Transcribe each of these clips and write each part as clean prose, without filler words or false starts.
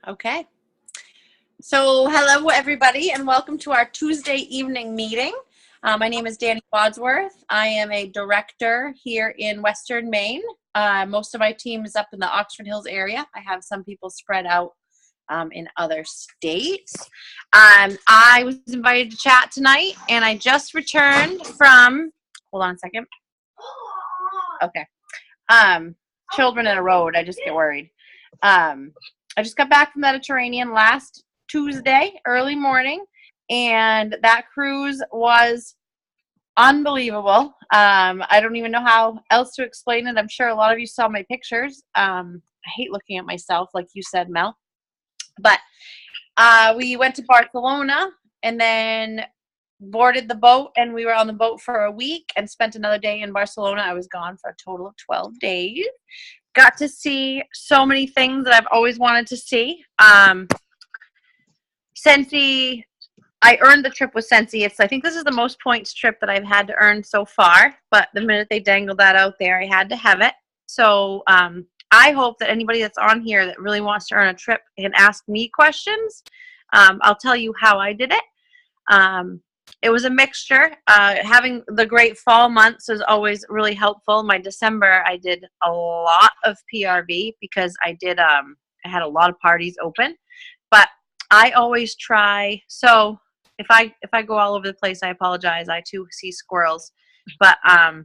Okay. So hello, everybody, and welcome to our Tuesday evening meeting. My name is Danny Wadsworth. I am a director here in Western Maine. Most of my team is up in the Oxford Hills area. I have some people spread out in other states. I was invited to chat tonight, and I just returned from, hold on a second. Okay. Children in a road, I just get worried. I just got back from the Mediterranean last Tuesday, early morning, and that cruise was unbelievable. I don't even know how else to explain it. I'm sure a lot of you saw my pictures. I hate looking at myself, like you said, Mel. But we went to Barcelona and then boarded the boat, and we were on the boat for a week and spent another day in Barcelona. I was gone for a total of 12 days. Got to see so many things that I've always wanted to see. Sensi, I earned the trip with Sensi. I think this is the most points trip that I've had to earn so far, but the minute they dangled that out there, I had to have it. So I hope that anybody that's on here that really wants to earn a trip can ask me questions. I'll tell you how I did it. It was a mixture. Having the great fall months is always really helpful. My December, I did a lot of PRV because I had a lot of parties open. But I always try. So if I go all over the place, I apologize. I too see squirrels. But I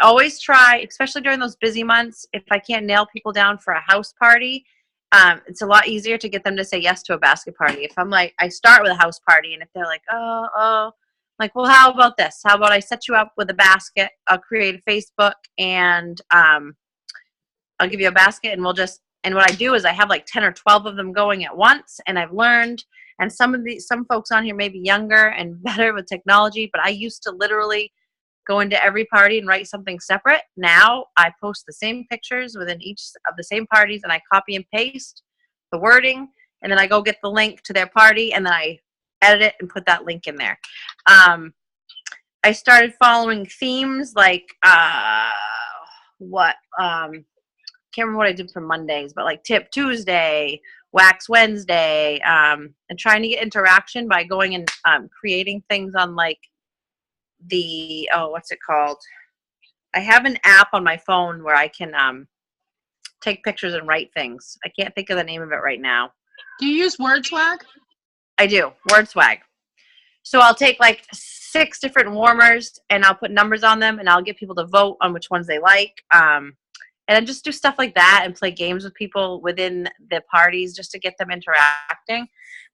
always try, especially during those busy months, if I can't nail people down for a house party. It's a lot easier to get them to say yes to a basket party. If I'm like, I start with a house party, and if they're like, I'm like, well, how about this? How about I set you up with a basket? I'll create a Facebook, and I'll give you a basket, and and what I do is I have like 10 or 12 of them going at once, and I've learned, and some folks on here may be younger and better with technology, but I used to literally go into every party and write something separate. Now I post the same pictures within each of the same parties, and I copy and paste the wording, and then I go get the link to their party, and then I edit it and put that link in there. I started following themes like can't remember what I did for Mondays, but like Tip Tuesday, Wax Wednesday, and trying to get interaction by going and creating things on like what's it called? I have an app on my phone where I can take pictures and write things. I can't think of the name of it right now. Do you use WordSwag? I do, WordSwag. So I'll take like 6 different warmers and I'll put numbers on them and I'll get people to vote on which ones they like. And then just do stuff like that and play games with people within the parties just to get them interacting.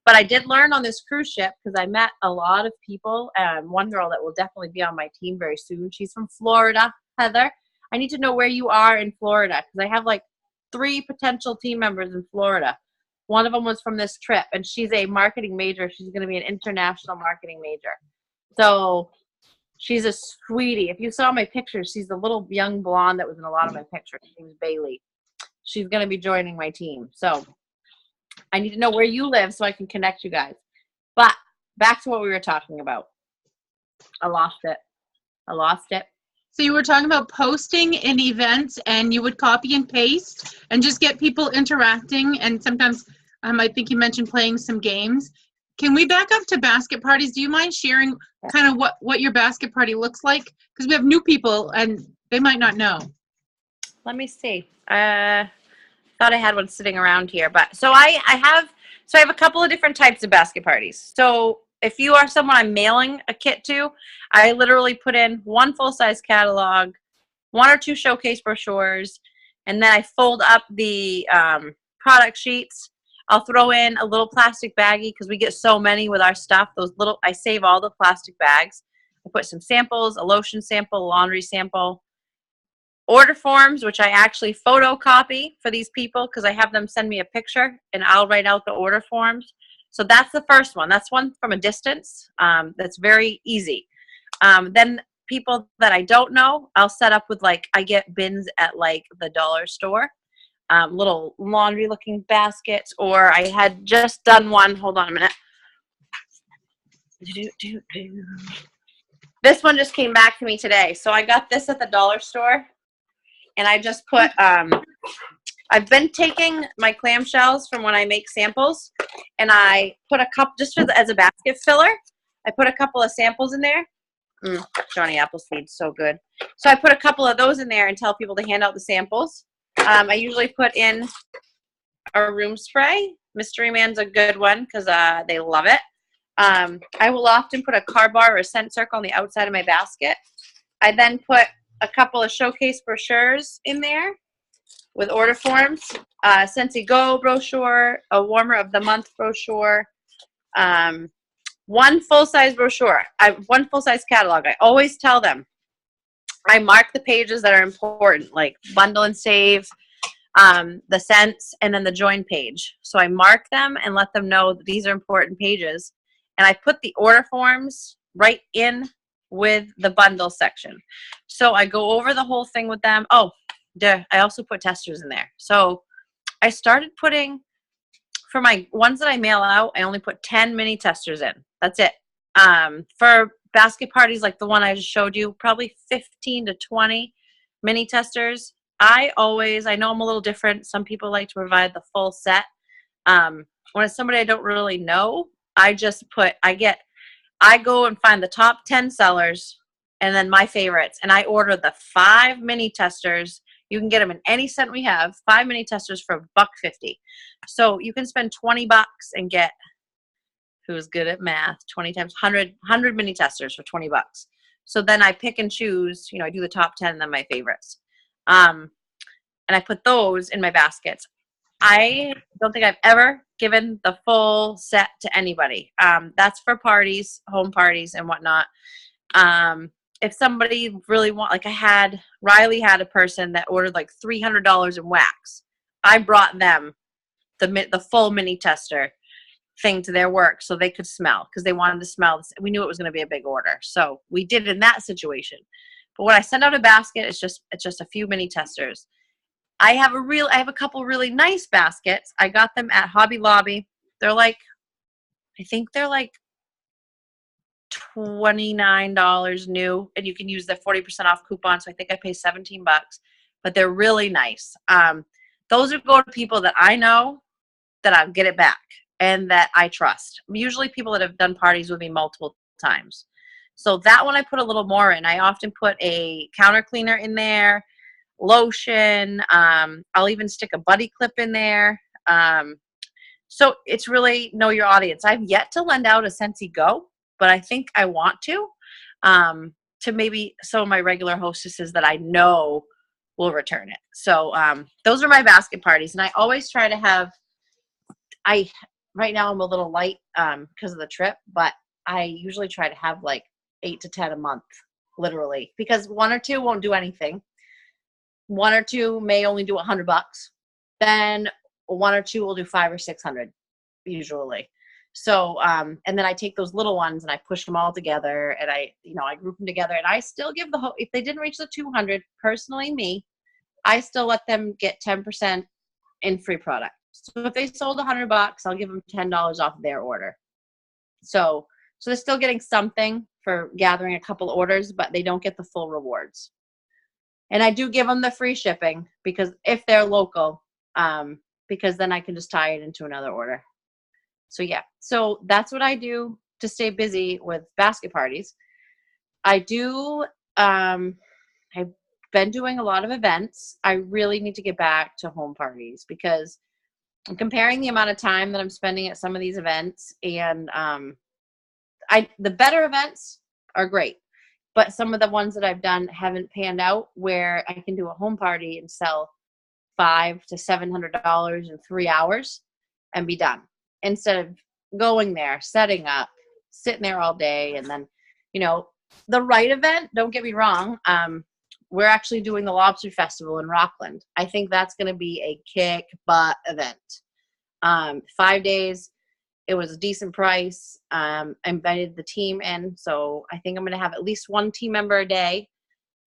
But I did learn on this cruise ship because I met a lot of people. One girl that will definitely be on my team very soon. She's from Florida, Heather. I need to know where you are in Florida because I have like 3 potential team members in Florida. One of them was from this trip, and she's a marketing major. She's going to be an international marketing major. So she's a sweetie. If you saw my pictures, she's the little young blonde that was in a lot of my pictures. Her name's Bailey. She's going to be joining my team. So I need to know where you live so I can connect you guys. But back to what we were talking about. I lost it. So you were talking about posting in events, and you would copy and paste and just get people interacting. And sometimes I think you mentioned playing some games. Can we back up to basket parties? Do you mind sharing kind of what your basket party looks like? Because we have new people and they might not know. Let me see. Thought I had one sitting around here, but so I have a couple of different types of basket parties. So if you are someone I'm mailing a kit to, I literally put in 1 full-size catalog, 1 or 2 showcase brochures, and then I fold up the product sheets. I'll throw in a little plastic baggie because we get so many with our stuff. I save all the plastic bags. I put some samples, a lotion sample, a laundry sample, order forms, which I actually photocopy for these people because I have them send me a picture and I'll write out the order forms. So that's the first one. That's one from a distance. That's very easy. Then people that I don't know, I'll set up with I get bins at the dollar store. Little laundry looking baskets, or I had just done one. Hold on a minute. This one just came back to me today. So I got this at the dollar store, and I just put I've been taking my clamshells from when I make samples, and I put a cup just as a basket filler. I put a couple of samples in there. Johnny Appleseed's so good. So I put a couple of those in there and tell people to hand out the samples. I usually put in a room spray. Mystery Man's a good one because they love it. I will often put a car bar or a scent circle on the outside of my basket. I then put a couple of showcase brochures in there with order forms, Scentsy Go brochure, a warmer of the month brochure, one full-size brochure, one full-size catalog. I always tell them, I mark the pages that are important, like bundle and save, the scents, and then the join page. So I mark them and let them know that these are important pages. And I put the order forms right in with the bundle section. So I go over the whole thing with them. Oh, I also put testers in there. So I started putting, for my ones that I mail out, I only put 10 mini testers in. That's it. For basket parties like the one I just showed you, probably 15 to 20 mini testers. I know I'm a little different. Some people like to provide the full set. When it's somebody I don't really know, I go and find the top 10 sellers and then my favorites, and I order the 5 mini testers. You can get them in any scent we have, 5 mini testers for $1.50. So you can spend $20 and get, who's good at math, 20 times 100 mini testers for $20. So then I pick and choose, I do the top 10 and then my favorites. And I put those in my baskets. I don't think I've ever given the full set to anybody. That's for parties, home parties and whatnot. If somebody really Riley had a person that ordered like $300 in wax. I brought them the full mini tester thing to their work so they could smell, because they wanted to smell. We knew it was going to be a big order. So we did it in that situation. But when I send out a basket, it's just a few mini testers. I have a couple really nice baskets. I got them at Hobby Lobby. I think they're like $29 new, and you can use the 40% off coupon. So I think I pay $17, but they're really nice. Those would go to people that I know that I'll get it back and that I trust. Usually people that have done parties with me multiple times. So that one I put a little more in. I often put a counter cleaner in there, lotion. I'll even stick a buddy clip in there. So it's really know your audience. I've yet to lend out a Scentsy Go, but I think I want to maybe some of my regular hostesses that I know will return it. So those are my basket parties. And I always try to have, right now I'm a little light because of the trip, but I usually try to have like 8 to 10 a month, literally, because 1 or 2 won't do anything. 1 or 2 may only do $100. Then 1 or 2 will do 500 or 600 usually. So, and then I take those little ones and I push them all together, and I group them together, and I still give if they didn't reach the 200, personally I still let them get 10% in free product. So if they sold $100, I'll give them $10 off of their order. So they're still getting something for gathering a couple orders, but they don't get the full rewards. And I do give them the free shipping because if they're local, because then I can just tie it into another order. So yeah, so that's what I do to stay busy with basket parties. I do, I've been doing a lot of events. I really need to get back to home parties because I'm comparing the amount of time that I'm spending at some of these events, and the better events are great, but some of the ones that I've done haven't panned out where I can do a home party and sell $500 to $700 in 3 hours and be done, instead of going there, setting up, sitting there all day. And then, the right event, don't get me wrong. We're actually doing the Lobster Festival in Rockland. I think that's going to be a kick butt event. 5 days. It was a decent price. I invited the team in. So I think I'm going to have at least one team member a day.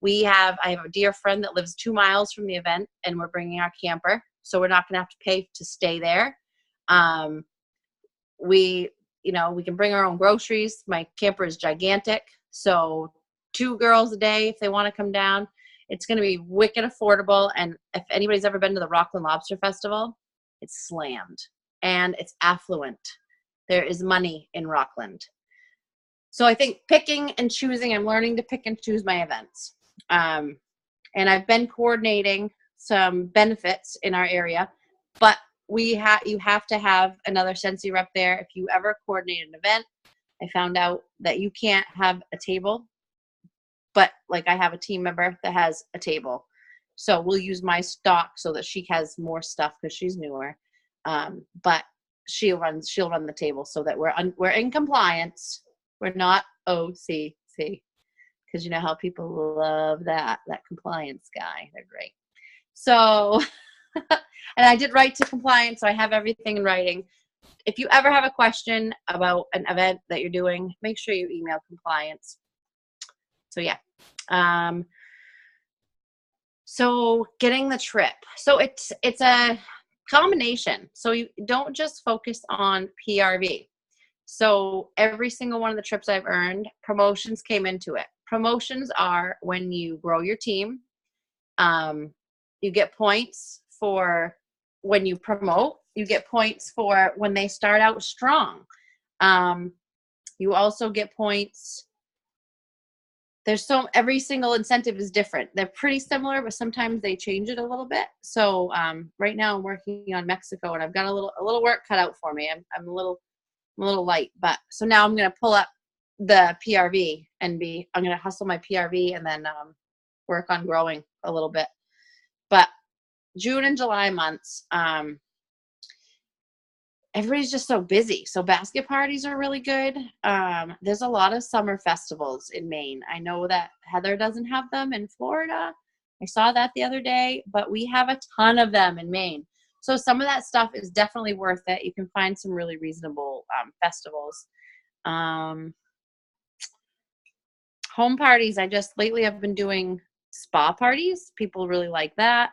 I have a dear friend that lives 2 miles from the event, and we're bringing our camper. So we're not going to have to pay to stay there. We can bring our own groceries. My camper is gigantic. So 2 girls a day, if they want to come down. It's going to be wicked affordable. And if anybody's ever been to the Rockland Lobster Festival, it's slammed and it's affluent. There is money in Rockland. So I think picking and choosing, I'm learning to pick and choose my events. And I've been coordinating some benefits in our area, but you have to have another Scentsy rep there. If you ever coordinate an event, I found out that you can't have a table, but like I have a team member that has a table. So we'll use my stock so that she has more stuff because she's newer. But she'll run the table so that we're in compliance. We're not OCC, because you know how people love that compliance guy. They're great. So, and I did write to compliance, so I have everything in writing. If you ever have a question about an event that you're doing, make sure you email compliance. So yeah. So getting the trip. So it's a combination. So you don't just focus on PRV. So every single one of the trips I've earned, promotions came into it. Promotions are when you grow your team. You get points for when you promote. You get points for when they start out strong. You also get points. Every single incentive is different. They're pretty similar, but sometimes they change it a little bit. So right now I'm working on Mexico, and I've got a little work cut out for me. I'm a little light, but so now I'm gonna pull up the PRV and I'm gonna hustle my PRV and then work on growing a little bit. But June and July months, everybody's just so busy. So basket parties are really good. There's a lot of summer festivals in Maine. I know that Heather doesn't have them in Florida. I saw that the other day, but we have a ton of them in Maine. So some of that stuff is definitely worth it. You can find some really reasonable festivals. Home parties, lately I've been doing spa parties. People really like that.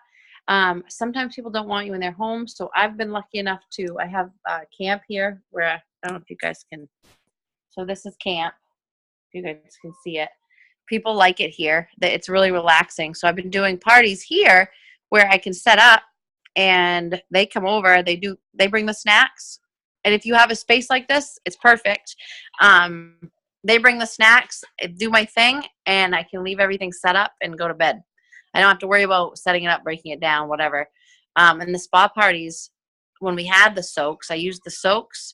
Sometimes people don't want you in their home, so I've been lucky enough I have camp here where I don't know if you guys can. So this is camp. If you guys can see it. People like it here. It's really relaxing. So I've been doing parties here where I can set up and they come over. They bring the snacks, and if you have a space like this, it's perfect. They bring the snacks, I do my thing, and I can leave everything set up and go to bed. I don't have to worry about setting it up, breaking it down, whatever. And the spa parties, when we had the soaks, I used the soaks.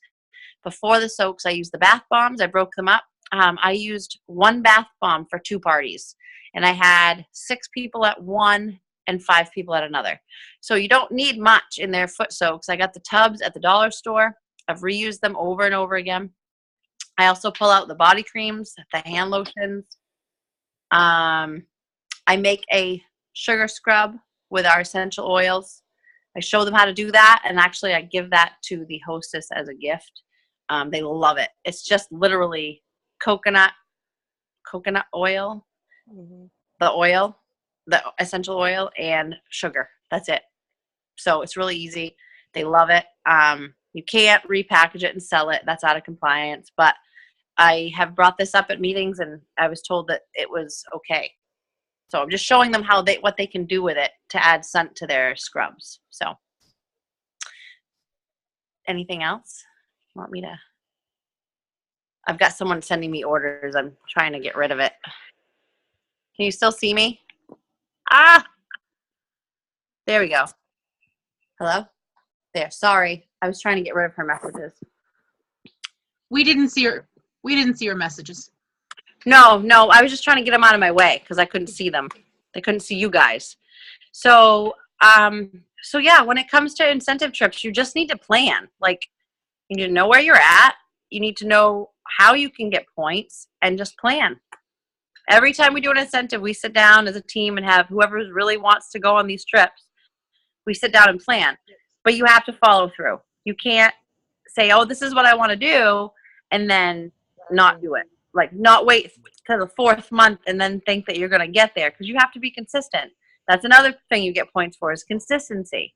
Before the soaks, I used the bath bombs. I broke them up. I used one bath bomb for 2 parties, and I had 6 people at one and 5 people at another. So you don't need much in their foot soaks. I got the tubs at the dollar store. I've reused them over and over again. I also pull out the body creams, the hand lotions. I make a sugar scrub with our essential oils. I show them how to do that, and actually I give that to the hostess as a gift. They love it. It's just literally coconut oil, the essential oil, and sugar. That's it. So it's really easy. They love it. You can't repackage it and sell it. That's out of compliance. But I have brought this up at meetings, and I was told that it was okay. So I'm just showing them what they can do with it to add scent to their scrubs. So anything else? Want me to? I've got someone sending me orders. I'm trying to get rid of it. Can you still see me? There we go. Hello? There. Sorry. I was trying to get rid of her messages. We didn't see your messages. No. I was just trying to get them out of my way because I couldn't see them. I couldn't see you guys. So yeah, when it comes to incentive trips, you just need to plan. Like, you need to know where you're at. You need to know how you can get points and just plan. Every time we do an incentive, we sit down as a team and have whoever really wants to go on these trips. We sit down and plan. But you have to follow through. You can't say, oh, this is what I want to do, and then not do it. Like, not wait to the 4th month and then think that you're going to get there, because you have to be consistent. That's another thing you get points for, is consistency.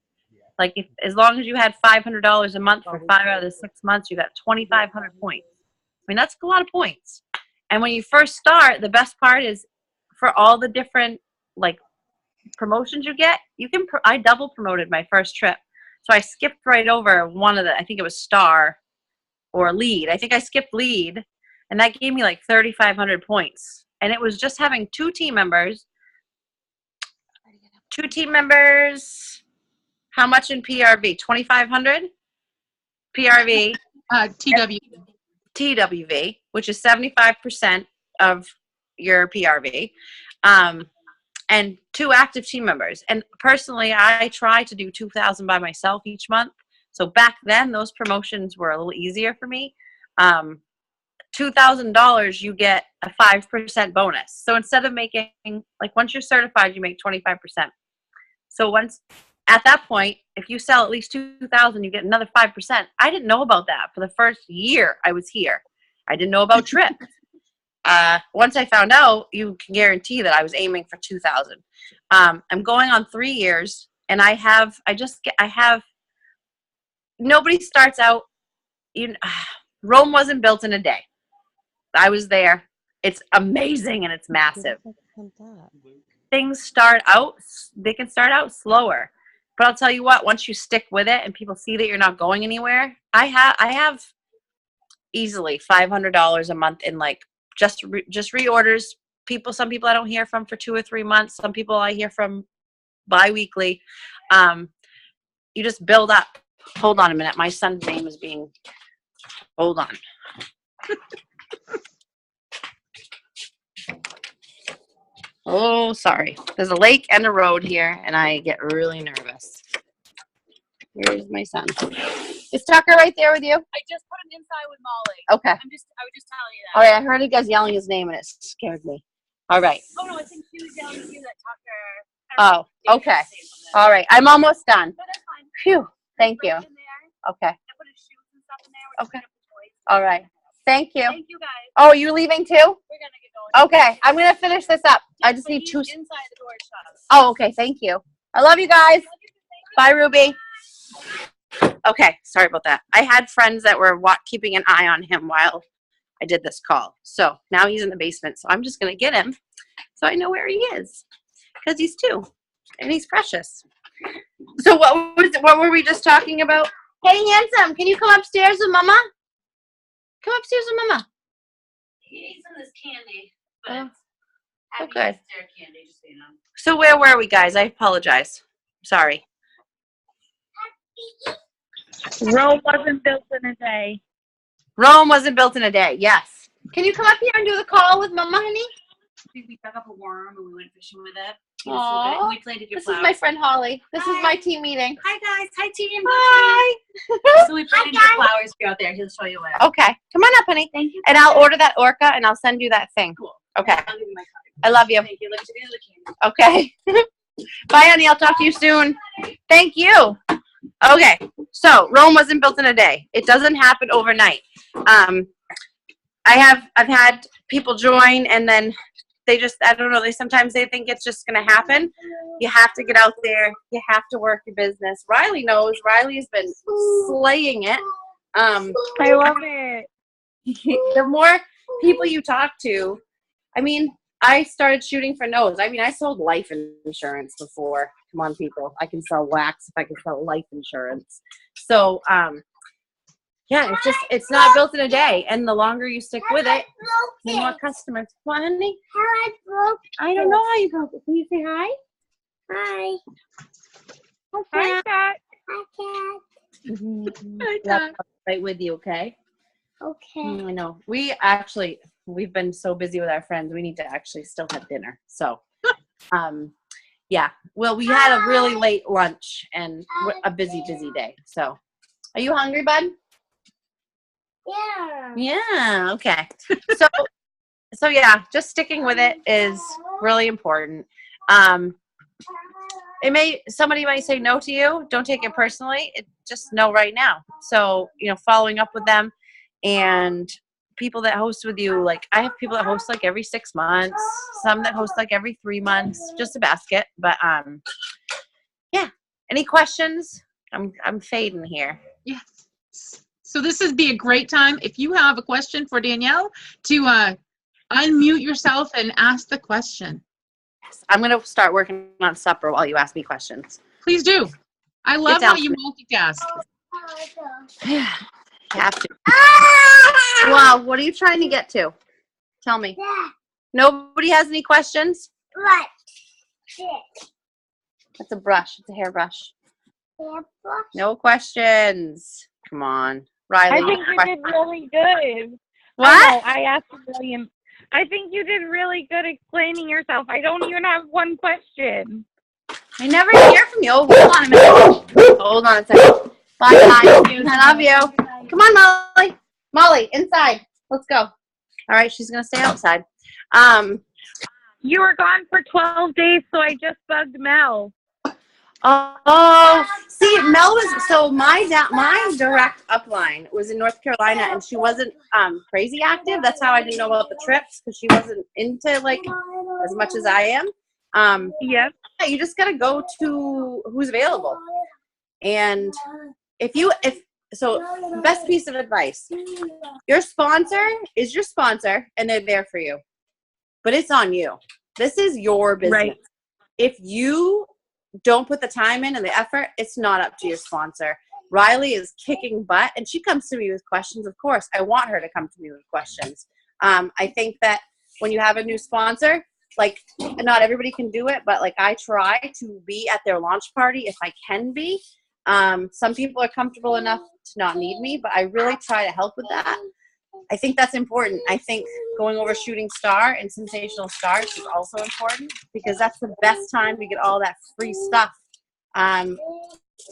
Like, as long as you had $500 a month for 5 out of the 6 months, you got 2,500 points. I mean, that's a lot of points. And when you first start, the best part is for all the different, like, promotions you get, I double promoted my first trip. So I skipped right over one of I think it was star or lead. I think I skipped lead, and that gave me like 3,500 points. And it was just having two team members. How much in PRV? 2,500 PRV. TWV, which is 75% of your PRV, and two active team members. And personally, I try to do 2,000 by myself each month. So back then, those promotions were a little easier for me. $2,000, you get a 5% bonus. So instead of making, like, once you're certified, you make 25%. So at that point, if you sell at least 2,000, you get another 5%. I didn't know about that for the first year I was here. I didn't know about trips. Once I found out, you can guarantee that I was aiming for 2,000. I'm going on 3 years, and nobody starts out, Rome wasn't built in a day. I was there. It's amazing and it's massive. Things they can start out slower. But I'll tell you what, once you stick with it and people see that you're not going anywhere, I have easily $500 a month in like just reorders. Some people I don't hear from for 2 or 3 months. Some people I hear from bi-weekly. You just build up. Hold on a minute. My son's name is hold on. Oh, sorry. There's a lake and a road here, and I get really nervous. Here's my son. Is Tucker right there with you? I just put him inside with Molly. Okay. I was just telling you that. All right, I heard you guys yelling his name, and it scared me. All right. Oh, no, I think she was yelling at you that Tucker. Oh, okay. All right. I'm almost done. No, that's fine. Phew. Thank you. In there. Okay. I put his shoes and stuff in there. Okay. All right. Thank you. Thank you, guys. Oh, are you leaving too? We're going to get going. Okay. I'm going to finish this up. I just need two. Inside the door shut. Oh, okay. Thank you. I love you guys. Bye, Ruby. Okay. Sorry about that. I had friends that were keeping an eye on him while I did this call. So now he's in the basement. So I'm just going to get him so I know where he is, because he's 2 and he's precious. So what were we just talking about? Hey, handsome, can you come upstairs with Mama? Come upstairs with Mama. He ate some of this candy. Oh, good. Candy, just so you know. So where were we, guys? I apologize. Sorry. Rome wasn't built in a day. Rome wasn't built in a day. Yes. Can you come up here and do the call with Mama, honey? We dug up a worm and we went fishing with it. Aww. We planted your This flowers. is my friend Holly. This is my team meeting. Hi, guys. Hi, team. Hi. So we planted your flowers for you out there. He'll show you where. Okay. Come on up, honey. Thank you. And I'll order that orca and I'll send you that thing. Cool. Okay. I'll give you my card. I love you. Thank you. Look at the candy. Okay. Bye, honey. I'll talk to you soon. Thank you. Okay. So Rome wasn't built in a day. It doesn't happen overnight. I've had people join and then I don't know, sometimes they think it's just going to happen. You have to get out there. You have to work your business. Riley knows. Riley's been slaying it. I love it. The more people you talk to, I started shooting for no's. I sold life insurance before. Come on, people. I can sell wax if I can sell life insurance. So, yeah, it's not built in a day. And the longer you stick with it, the more customers. What, honey? I don't know how you broke it. Can you say hi? Hi. Hi, Cat. Hi, Cat. Right with you, okay? Okay. I know. We've been so busy with our friends. We need to actually still have dinner. So, yeah. Well, we had a really late lunch and a busy day. So, are you hungry, bud? Yeah. Yeah. Okay. So yeah, just sticking with it is really important. Somebody might say no to you. Don't take it personally. Just no right now. So, following up with them and people that host with you, like I have people that host like every 6 months, some that host like every 3 months, just a basket. But yeah. Any questions? I'm fading here. Yes. So this would be a great time if you have a question for Danielle to unmute yourself and ask the question. I'm going to start working on supper while you ask me questions. Please do. I love down how you multitask. You have to. Wow, what are you trying to get to? Tell me. Nobody has any questions? That's a brush. It's a hairbrush. No questions. Come on. Riley. I think you did really good. What? I know, I asked a million. I think you did really good explaining yourself. I don't even have one question. I never hear from you. Oh, hold on a minute. Hold on a second. Bye, guys. I love you. Come on, Molly. Molly, inside. Let's go. All right, she's going to stay outside. You were gone for 12 days, so I just bugged Mel. Oh, see, Mel was, so my direct upline was in North Carolina, and she wasn't crazy active. That's how I didn't know about the trips, because she wasn't into, like, as much as I am. Yes. Yeah, you just got to go to who's available. And so best piece of advice, your sponsor is your sponsor, and they're there for you. But it's on you. This is your business. Right. If you don't put the time in and the effort, it's not up to your sponsor. Riley is kicking butt, and she comes to me with questions. Of course, I want her to come to me with questions. I think that when you have a new sponsor, like, not everybody can do it, but like, I try to be at their launch party if I can be. Some people are comfortable enough to not need me, but I really try to help with that. I think that's important. I think going over Shooting Star and Sensational Stars is also important, because that's the best time to get all that free stuff.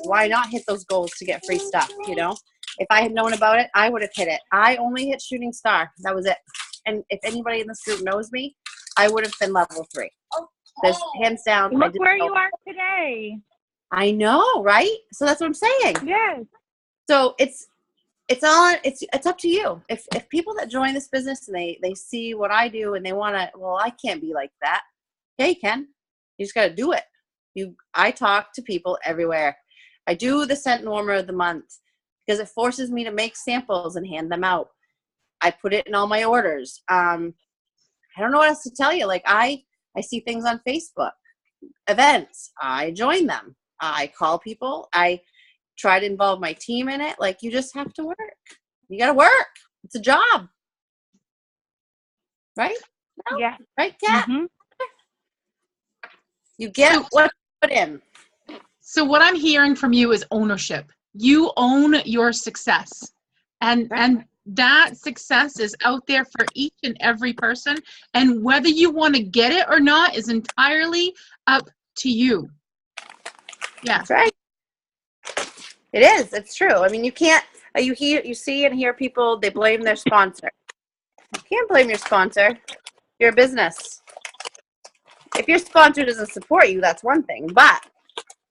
Why not hit those goals to get free stuff, you know? If I had known about it, I would have hit it. I only hit Shooting Star. That was it. And if anybody in this group knows me, I would have been level 3. There's hands down. Look where you are today. I know, right? So that's what I'm saying. Yes. So it's up to you. If people that join this business and they see what I do and they want to, well, I can't be like that. Yeah, you can. You just got to do it. I talk to people everywhere. I do the scent warmer of the month because it forces me to make samples and hand them out. I put it in all my orders. I don't know what else to tell you. Like, I see things on Facebook, events. I join them. I call people. I try to involve my team in it. Like, you just have to work. You got to work. It's a job. Right? No? Yeah. Right, Kat? Mm-hmm. You get what you put in. So what I'm hearing from you is ownership. You own your success. And that success is out there for each and every person. And whether you want to get it or not is entirely up to you. Yeah. That's right. It is. It's true. I mean, you can't, you see and hear people, they blame their sponsor. You can't blame your sponsor. You're a business. If your sponsor doesn't support you, that's one thing. But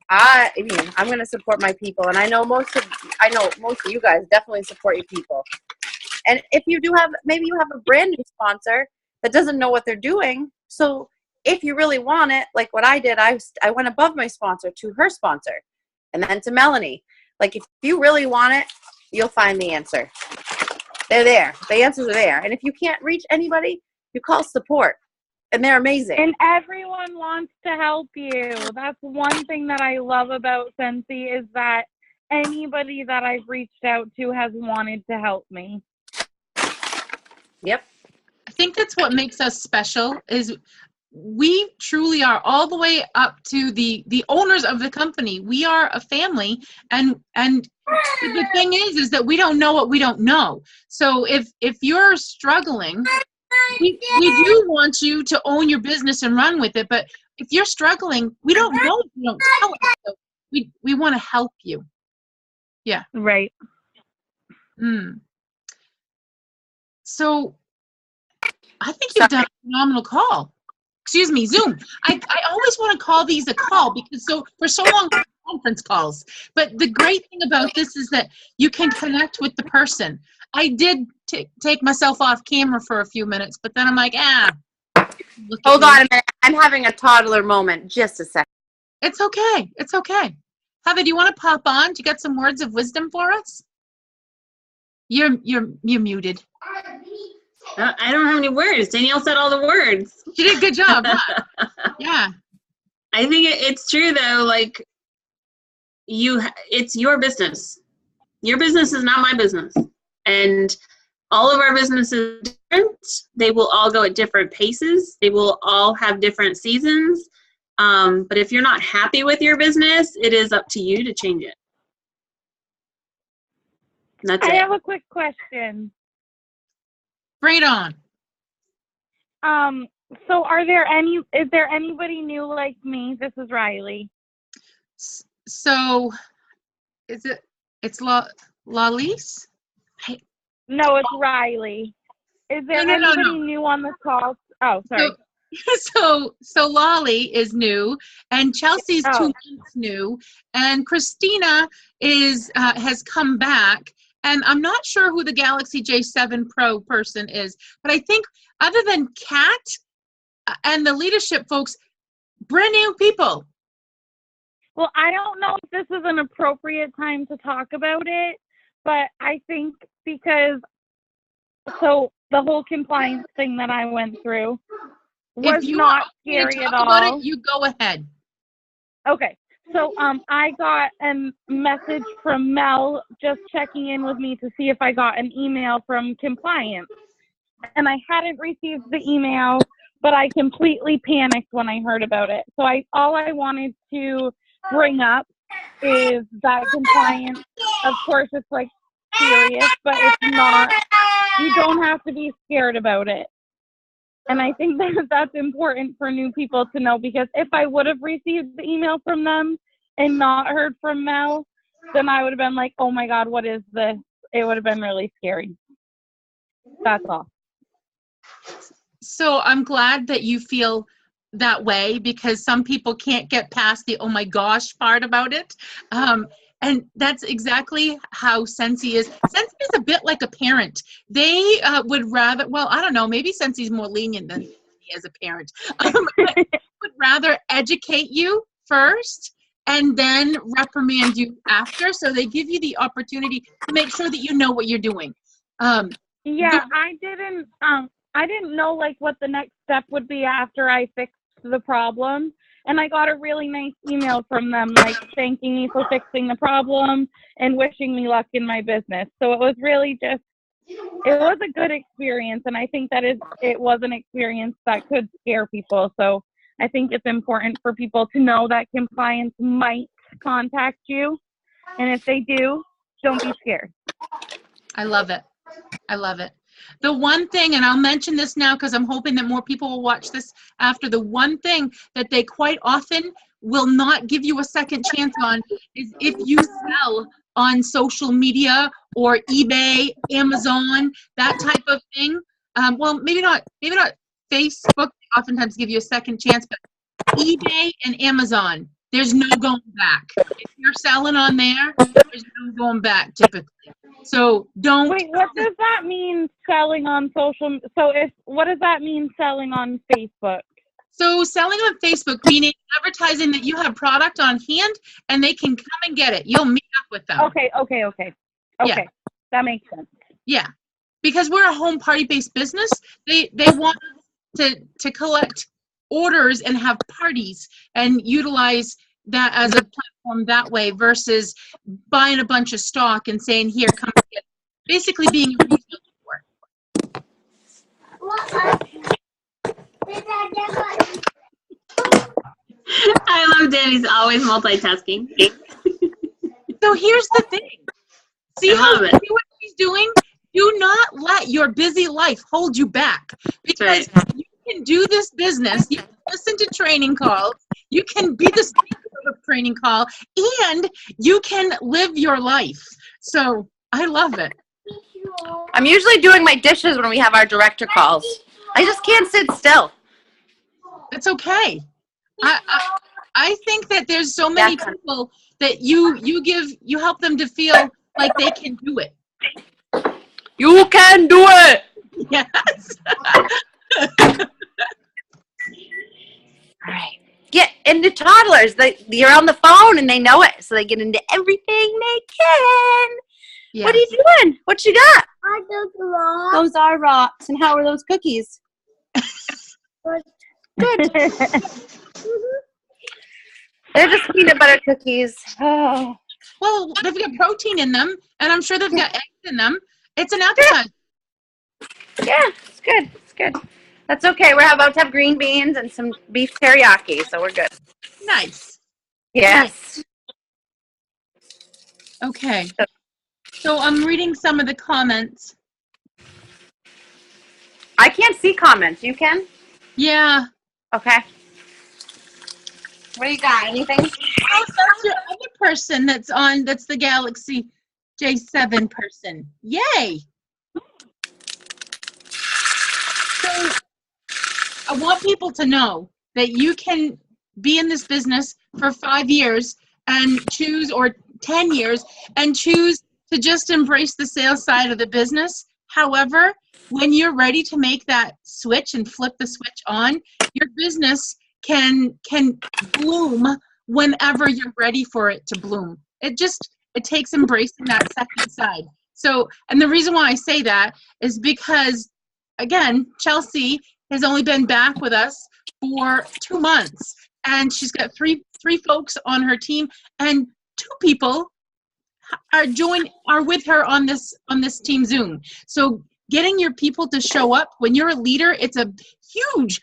I mean, I'm going to support my people. And I know most of you guys definitely support your people. And if you do have, maybe you have a brand new sponsor that doesn't know what they're doing. So if you really want it, like what I did, I went above my sponsor to her sponsor and then to Melanie. Like, if you really want it, you'll find the answer. They're there. The answers are there. And if you can't reach anybody, you call support. And they're amazing. And everyone wants to help you. That's one thing that I love about Scentsy, is that anybody that I've reached out to has wanted to help me. Yep. I think that's what makes us special, is we truly are all the way up to the owners of the company. We are a family, and the thing is that we don't know what we don't know. So if you're struggling, we do want you to own your business and run with it. But if you're struggling, we don't know if you don't tell us. So we want to help you. Yeah. Right. So I think you've done a phenomenal call. Excuse me, Zoom. I always want to call these a call because for so long conference calls. But the great thing about this is that you can connect with the person. I did take myself off camera for a few minutes, but then I'm like, Hold on a minute. I'm having a toddler moment. Just a second. It's okay. It's okay. Heather, do you want to pop on? Do you got some words of wisdom for us? You're muted. I don't have any words. Danielle said all the words. She did a good job, huh? Yeah. I think it's true though. Like it's your business. Your business is not my business, and all of our businesses are different. They will all go at different paces. They will all have different seasons. But if you're not happy with your business, it is up to you to change it. That's I it. have a quick question. Bring it on. So is there anybody new like me? This is Riley. So, it's Lalise? No, it's Riley. Is there No. anybody new on the call? Oh, sorry. So Lolly is new, and Chelsea's 2 Oh. months new, and Christina has come back, and I'm not sure who the Galaxy J7 Pro person is, but I think other than Kat and the leadership folks, brand new people. Well, I don't know if this is an appropriate time to talk about it, but I think because the whole compliance thing that I went through was If you not want me to scary at talk about all. it, you go ahead. Okay. So I got a message from Mel just checking in with me to see if I got an email from compliance. And I hadn't received the email, but I completely panicked when I heard about it. So all I wanted to bring up is that compliance, of course, it's like serious, but it's not, you don't have to be scared about it. And I think that's important for new people to know, because if I would have received the email from them and not heard from Mel, then I would have been like, oh my God, what is this? It would have been really scary. That's all. So I'm glad that you feel that way, because some people can't get past the oh my gosh part about it. And that's exactly how Sensi is. Sensi is a bit like a parent. They would rather, well, I don't know, maybe Sensi's more lenient than me as a parent. Would rather educate you first and then reprimand you after. So they give you the opportunity to make sure that you know what you're doing. Yeah, I didn't know like what the next step would be after I fixed the problem. And I got a really nice email from them, like thanking me for fixing the problem and wishing me luck in my business. So it was really just, it was a good experience. And I think that it was an experience that could scare people. So I think it's important for people to know that compliance might contact you. And if they do, don't be scared. I love it. I love it. The one thing, and I'll mention this now because I'm hoping that more people will watch this after, the one thing that they quite often will not give you a second chance on is if you sell on social media or eBay, Amazon, that type of thing. Well, maybe not Facebook. They oftentimes give you a second chance, but eBay and Amazon, there's no going back. If you're selling on there, there's no going back typically. So don't. Wait, what does that mean, selling on social? What does that mean, selling on Facebook? So selling on Facebook, meaning advertising that you have product on hand and they can come and get it. You'll meet up with them. Okay. Yeah. That makes sense. Yeah. Because we're a home party-based business, they want to collect orders and have parties and utilize that as a platform that way versus buying a bunch of stock and saying, here, come get it. Basically being a retail store. I love Danny's always multitasking. So here's the thing. See I love it. what she's doing? Do not let your busy life hold you back, because you can do this business. You can listen to training calls. You can be the speaker of a training call, and you can live your life. So I love it. I'm usually doing my dishes when we have our director calls. I just can't sit still. It's okay. I think that there's so many people that you help them to feel like they can do it. You can do it. Yes. All right. Yeah, and the toddlers, you're on the phone and they know it, so they get into everything they can. Yes. What are you doing? What you got? Those are rocks. And how are those cookies? Good. They're just peanut butter cookies. Oh. Well, they've got protein in them, and I'm sure they've got eggs in them. It's an appetizer. Yeah, it's good. It's good. That's okay. We're about to have green beans and some beef teriyaki, so we're good. Nice. Yes. Okay. So I'm reading some of the comments. I can't see comments. You can? Yeah. Okay. What do you got? Anything? Oh, that's your other person that's the Galaxy J7 person. Yay! So I want people to know that you can be in this business for 5 years and choose, or 10 years, and choose to just embrace the sales side of the business. However, when you're ready to make that switch and flip the switch on, your business can bloom whenever you're ready for it to bloom. It takes embracing that second side. So, and the reason why I say that is because, again, Chelsea has only been back with us for 2 months, and she's got three folks on her team, and 2 people are with her on this team Zoom. So getting your people to show up when you're a leader, it's a huge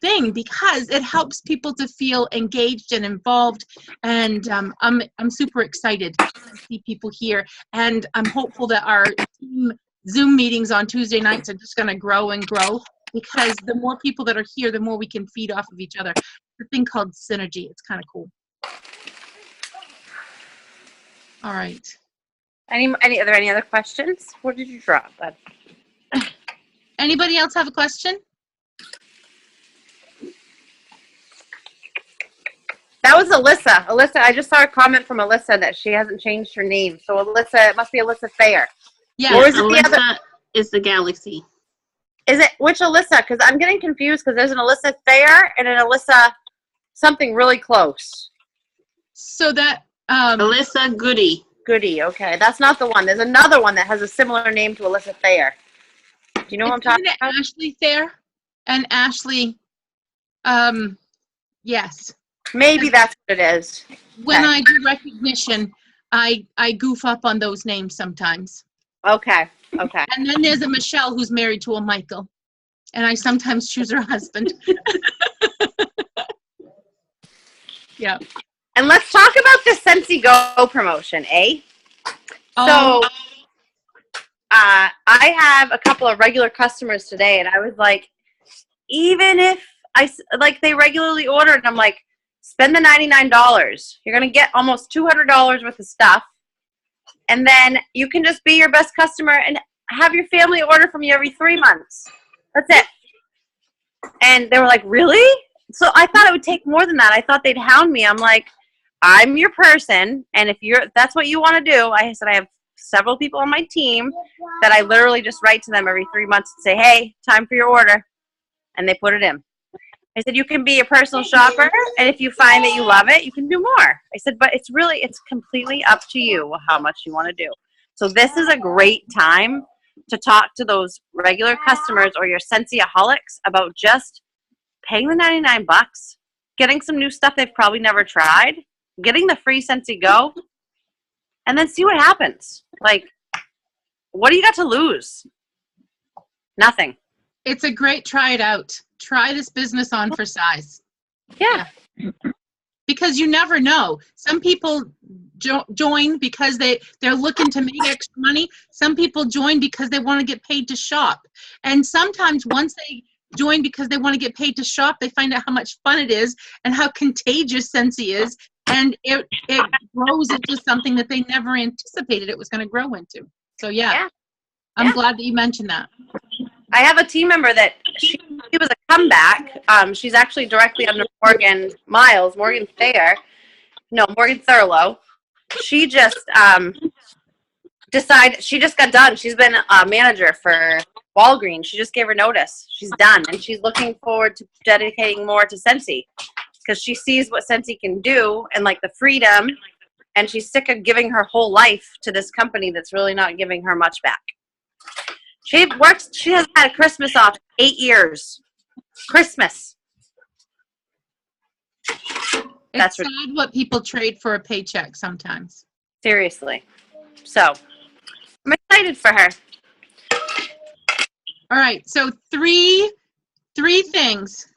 thing, because it helps people to feel engaged and involved. And I'm super excited to see people here, and I'm hopeful that our team Zoom meetings on Tuesday nights are just going to grow and grow, because the more people that are here, the more we can feed off of each other. The thing called synergy. It's kind of cool. All right. Are there any other questions? Where did you drop that? Anybody else have a question? That was Alyssa. Alyssa, I just saw a comment from Alyssa that she hasn't changed her name. So Alyssa, it must be Alyssa Thayer. Yeah. Or is it Alyssa the other? is the Galaxy. Is it which Alyssa? Because I'm getting confused because there's an Alyssa Thayer and an Alyssa something really close. So that Alyssa Goody. Goody. Okay, that's not the one. There's another one that has a similar name to Alyssa Thayer. Do you know what I'm talking about? Ashley Thayer and Ashley. Yes. Maybe that's what it is. When Okay. I do recognition, I goof up on those names sometimes. Okay. Okay. And then there's a Michelle who's married to a Michael, and I sometimes choose her husband. Yeah. And let's talk about the Scentsy Go promotion, eh? So, I have a couple of regular customers today, and I was like, even if they regularly order, and I'm like, spend the $99. You're going to get almost $200 worth of stuff. And then you can just be your best customer and have your family order from you every 3 months. That's it. And they were like, really? So I thought it would take more than that. I thought they'd hound me. I'm like, I'm your person. And if that's what you want to do, I said, I have several people on my team that I literally just write to them every 3 months and say, hey, time for your order. And they put it in. I said, you can be a personal shopper, and if you find that you love it, you can do more. I said, but it's completely up to you how much you want to do. So this is a great time to talk to those regular customers or your Scentsy-aholics about just paying the $99, getting some new stuff they've probably never tried, getting the free Scentsy Go, and then see what happens. Like, what do you got to lose? Nothing. It's a great try it out. Try this business on for size. Yeah. Because you never know. Some people join because they're looking to make extra money. Some people join because they want to get paid to shop. And sometimes once they join because they want to get paid to shop, they find out how much fun it is and how contagious Scentsy is. And it grows into something that they never anticipated it was going to grow into. So, yeah. I'm glad that you mentioned that. I have a team member that she was a comeback. She's actually directly under Morgan Thayer. No, Morgan Thurlow. She just decided, she just got done. She's been a manager for Walgreens. She just gave her notice. She's done. And she's looking forward to dedicating more to Scentsy because she sees what Scentsy can do and like the freedom. And she's sick of giving her whole life to this company that's really not giving her much back. She has had Christmas off 8 years. Christmas. It's sad what people trade for a paycheck sometimes. Seriously. So, I'm excited for her. All right, so three things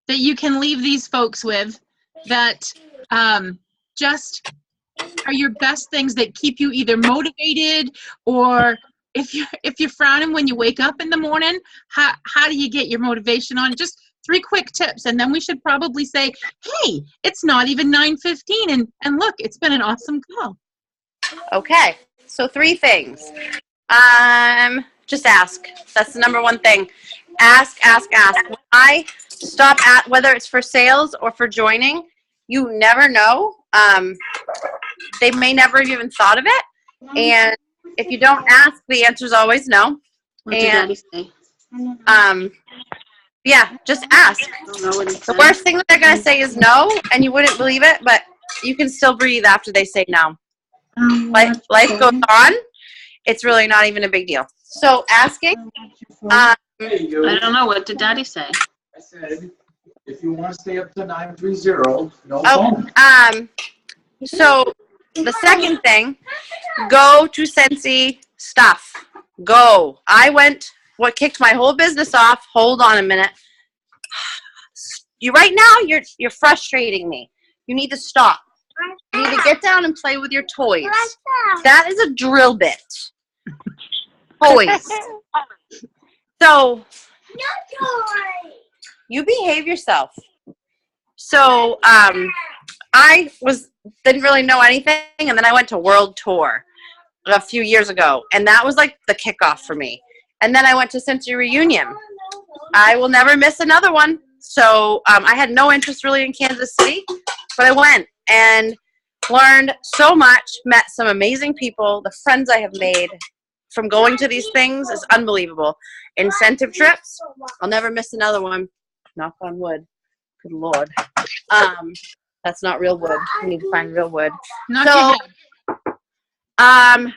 that you can leave these folks with that just are your best things that keep you either motivated, or if you're frowning when you wake up in the morning, how do you get your motivation on? Just 3 quick tips, and then we should probably say, hey, it's not even 9:15, and look, it's been an awesome call. Okay, so 3 things. Just ask. That's the number one thing. Ask. When I stop at, whether it's for sales or for joining, you never know. They may never have even thought of it. And if you don't ask, the answer is always no. What did Daddy say? Yeah, just ask. I don't know what he The said. worst thing that they're going to say is no, and you wouldn't believe it, but you can still breathe after they say no. Life goes on. It's really not even a big deal. So asking. I don't know. What did Daddy say? I said, if you want to stay up to 930, no phone. So the second thing, go to Scentsy stuff. Go. What kicked my whole business off, hold on a minute. Right now, you're frustrating me. You need to stop. You need to get down and play with your toys. That is a drill bit. Toys. So, you behave yourself. So, I didn't really know anything, and then I went to World Tour a few years ago, and that was like the kickoff for me. And then I went to Scentsy Reunion. I will never miss another one. So I had no interest really in Kansas City, but I went and learned so much, met some amazing people. The friends I have made from going to these things is unbelievable. Incentive trips, I'll never miss another one. Knock on wood. Good Lord. That's not real wood. We need to find real wood. Not your head.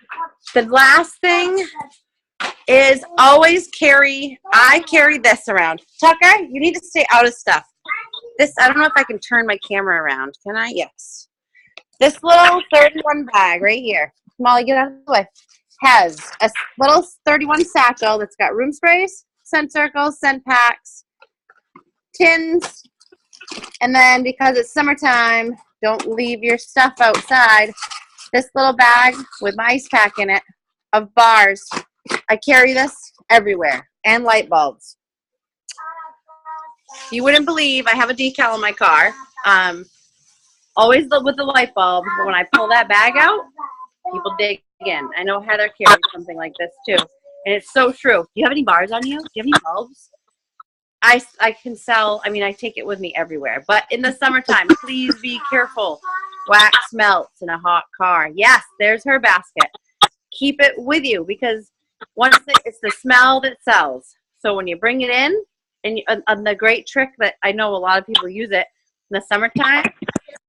The last thing is always carry this around. Tucker, you need to stay out of stuff. This, I don't know if I can turn my camera around. Can I? Yes. This little 31 bag right here. Molly, get out of the way. Has a little 31 satchel that's got room sprays, scent circles, scent packs, tins, and then because it's summertime, don't leave your stuff outside. This little bag with my ice pack in it of bars. I carry this everywhere, and light bulbs. You wouldn't believe I have a decal in my car. Always with the light bulb. But when I pull that bag out, people dig in. I know Heather carries something like this too, and it's so true. Do you have any bars on you? Do you have any bulbs? I can sell. I mean, I take it with me everywhere. But in the summertime, please be careful. Wax melts in a hot car. Yes, there's her basket. Keep it with you because it's the smell that sells. So when you bring it in, and the great trick that I know a lot of people use it in the summertime,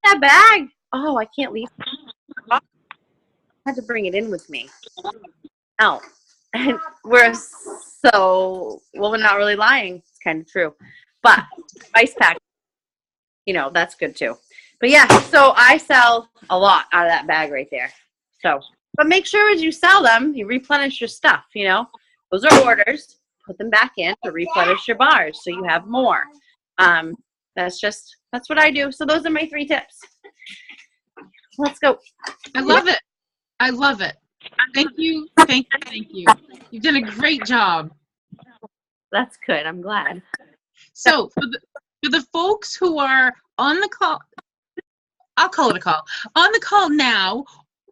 that bag. Oh, I can't leave. I had to bring it in with me. Oh, and we're not really lying. It's kind of true. But ice pack, that's good too. But yeah, so I sell a lot out of that bag right there. So. But make sure as you sell them, you replenish your stuff, Those are orders. Put them back in to replenish your bars so you have more. That's what I do. So those are my 3 tips. Let's go. I love it. I love it. Thank you. Thank you. You've done a great job. That's good. I'm glad. So for the folks who are on the call, I'll call it a call, on the call now,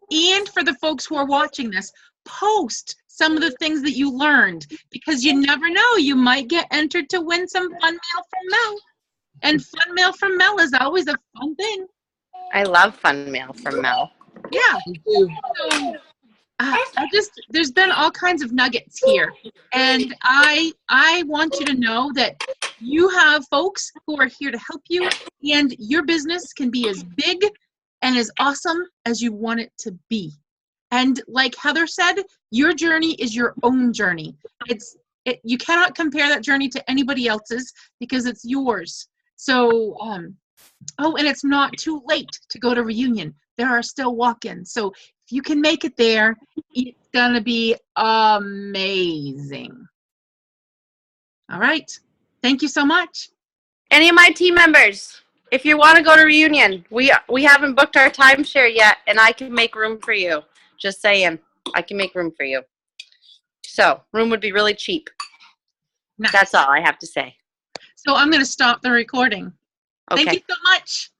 and for the folks who are watching this, post some of the things that you learned, because you never know, you might get entered to win some fun mail from Mel. And fun mail from Mel is always a fun thing. I love fun mail from Mel. Yeah. So, there's been all kinds of nuggets here. And I want you to know that you have folks who are here to help you, and your business can be as big and as awesome as you want it to be. And like Heather said, your journey is your own journey. You cannot compare that journey to anybody else's because it's yours. So, oh, and it's not too late to go to reunion. There are still walk-ins. So if you can make it there, it's going to be amazing. All right. Thank you so much. Any of my team members, if you want to go to reunion, we haven't booked our timeshare yet, and I can make room for you. Just saying, I can make room for you. So room would be really cheap. Nice. That's all I have to say. So I'm going to stop the recording. Okay. Thank you so much.